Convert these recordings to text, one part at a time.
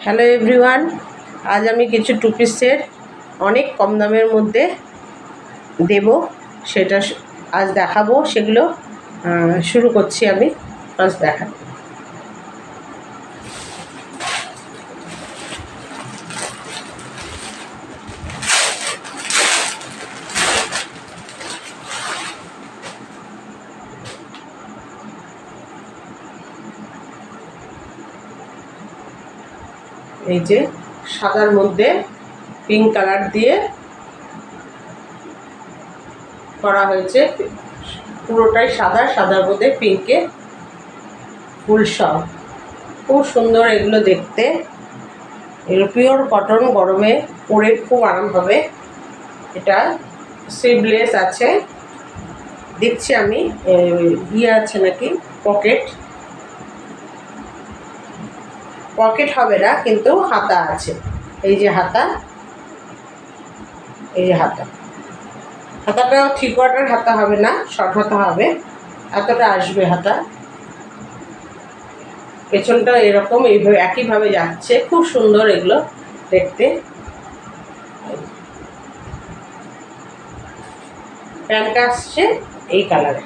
Hello everyone, আজ আমি কিছু টু পিসের অনেক কম দামের মধ্যে দেব, সেটা আজ দেখাবো। সেগুলো শুরু করছি আমি ফার্স্ট দেখা। এই যে সাদার মধ্যে পিঙ্ক কালার দিয়ে করা হয়েছে, পুরোটাই সাদা, সাদার মধ্যে পিঙ্কে ফুল সব, খুব সুন্দর এগুলো দেখতে। এগুলো পিওর কটন, গরমে পরে খুব আরাম হবে। এটা স্লিভলেস আছে, দেখছি আমি ইয়ে আছে নাকি পকেট হবে না, কিন্তু হাতা আছে। এই যে হাতা, এই যে হাতাটাও 3/4 হাতা হবে না, শর্ট হাতা হবে, এতটা আসবে হাতা। পেছনটা এরকম এইভাবে একইভাবে যাচ্ছে, খুব সুন্দর এগুলো দেখতে। প্যান্টটা আসছে এই কালারে,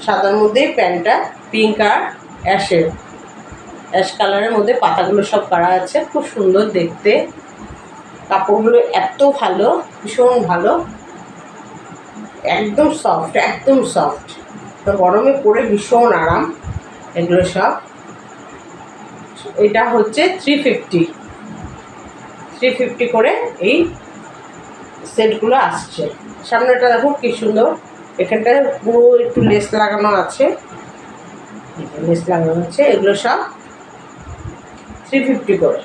সাদার মধ্যে প্যান্টটা পিঙ্ক আর অ্যাশ কালারের মধ্যে পাতাগুলো সব করা আছে, খুব সুন্দর দেখতে। কাপড়গুলো এত ভালো, ভীষণ ভালো, একদম সফট, তো গরমে পরে ভীষণ আরাম এগুলো সব। এটা হচ্ছে 350 করে এই সেটগুলো আসছে। সামনেটা দেখো কি সুন্দর, এখানটায় পুরো একটু লেস লাগানো আছে, এগুলো সব 350 করে।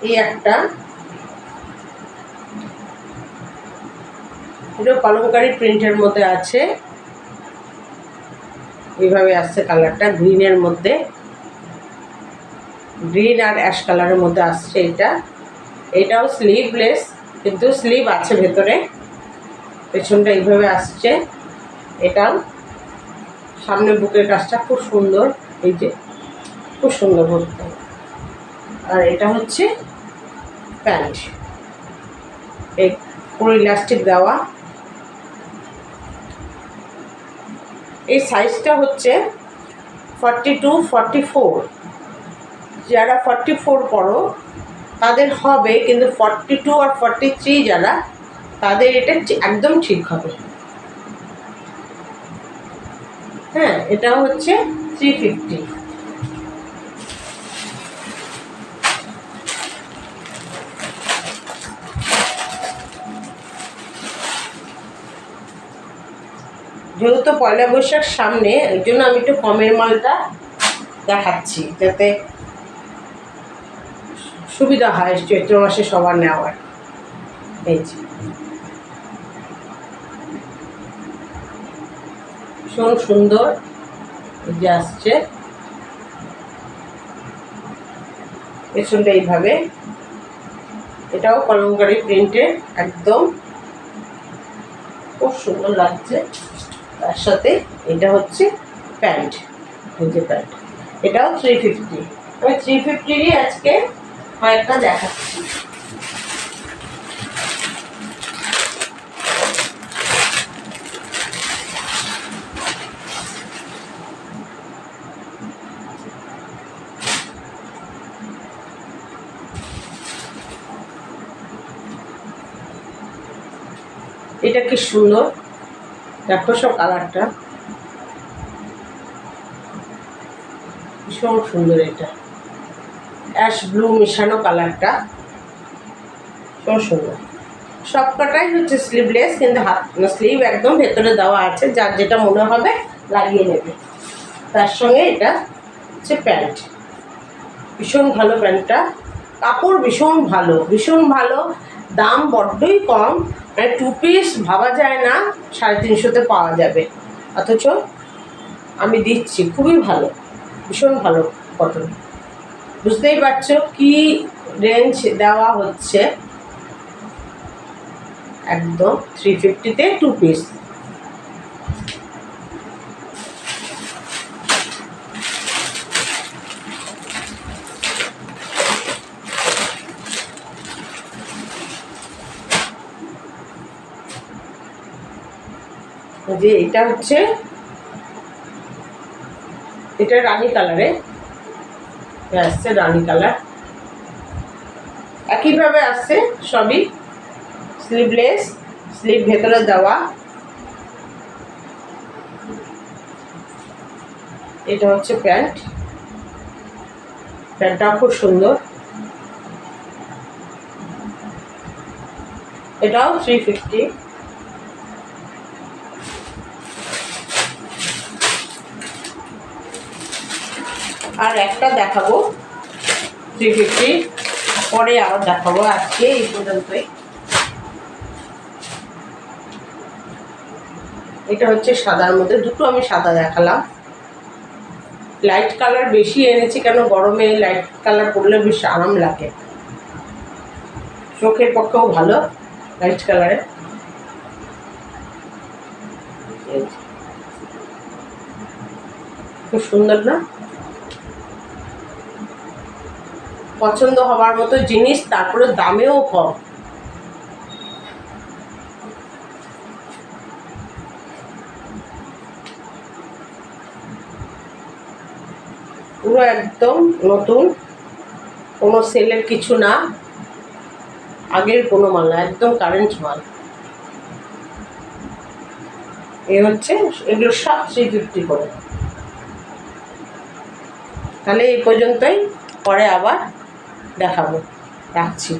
এই একটা, এটা কলমকারী প্রিন্টের মধ্যে আছে, এইভাবে আসছে কালারটা, গ্রিনের মধ্যে, গ্রিন আর অ্যাশ কালারের মধ্যে আসছে। এটাও স্লিভলেস, কিন্তু স্লিভ আছে ভেতরে, পেছনটা এইভাবে আসছে। এটাও সামনে বুকের কাজটা খুব সুন্দর, এই যে খুব সুন্দর করতে। আর এটা হচ্ছে প্যান্ট, এই পুরো ইলাস্টিক দেওয়া। এই সাইজটা হচ্ছে 42-44, যারা 44 পড়ো তাদের হবে, কিন্তু 42 আর 43 যারা, তাদের এটা একদম ঠিক হবে। হ্যাঁ, এটা হচ্ছে 350। যেহেতু পয়লা বৈশাখ সামনে, এই জন্য আমি একটু কমের মালটা দেখাচ্ছি, যাতে সুবিধা হয় চৈত্র মাসে সবার নেওয়ার। এই যে ভীষণ সুন্দর এই যে আসছে, পেছনটা এইভাবে, এটাও কলমকারী প্রিন্টের, একদম খুব সুন্দর লাগছে। তার সাথে এটা হচ্ছে প্যান্ট, এই যে প্যান্ট, এটাও 350। আমি 350-ই আজকে কয়েকটা দেখাচ্ছি। এটা কি সুন্দর দেখো, সব কালারটা ভীষণ সুন্দর। এটা অ্যাশ ব্লু মেশানো কালারটা ভীষণ সুন্দর। সব কটাই হচ্ছে স্লিভলেস, কিন্তু স্লিভ একদম ভেতরে দেওয়া আছে, যার যেটা মনে হবে লাগিয়ে নেবে। তার সঙ্গে এটা হচ্ছে প্যান্ট, ভীষণ ভালো প্যান্টটা, কাপড় ভীষণ ভালো, দাম বড্ডই কম। মানে টু পিস ভাবা যায় না 350-তে পাওয়া যাবে, অথচ আমি দিচ্ছি খুবই ভালো, ভীষণ ভালো কটন। বুঝতেই পারছো কি রেঞ্জ দেওয়া হচ্ছে। একদম 350-তে 2 পিস। যে এটা হচ্ছে, এটা রানী কালারে আসছে, রানী কালার একইভাবে আসছে সবই, স্লিভলেস, স্লিভ ভেতরে দেওয়া। এটা হচ্ছে প্যান্ট, প্যান্টটাও খুব সুন্দর, এটাও 350। আর একটা দেখাবো 350, পরে আবার দেখাবো, আজকে এই পর্যন্তই। এটা হচ্ছে সাদার মধ্যে, দুটো আমি সাদা দেখালাম। লাইট কালার বেশি এনেছি কেন, গরমে লাইট কালার পরলে বেশ আরাম লাগে, চোখের পক্ষেও ভালো লাইট কালারে। খুব সুন্দর না? পছন্দ হওয়ার মতো জিনিস, তারপরে দামেও কম। পুরো একদম নতুন, কোনো সেলের কিছু না, আগের কোনো মাল না, একদম কারেন্ট মাল। এ হচ্ছে, এগুলো সব 350 করে। তাহলে এই পর্যন্তই, পরে আবার দেখাবো, রাখছি।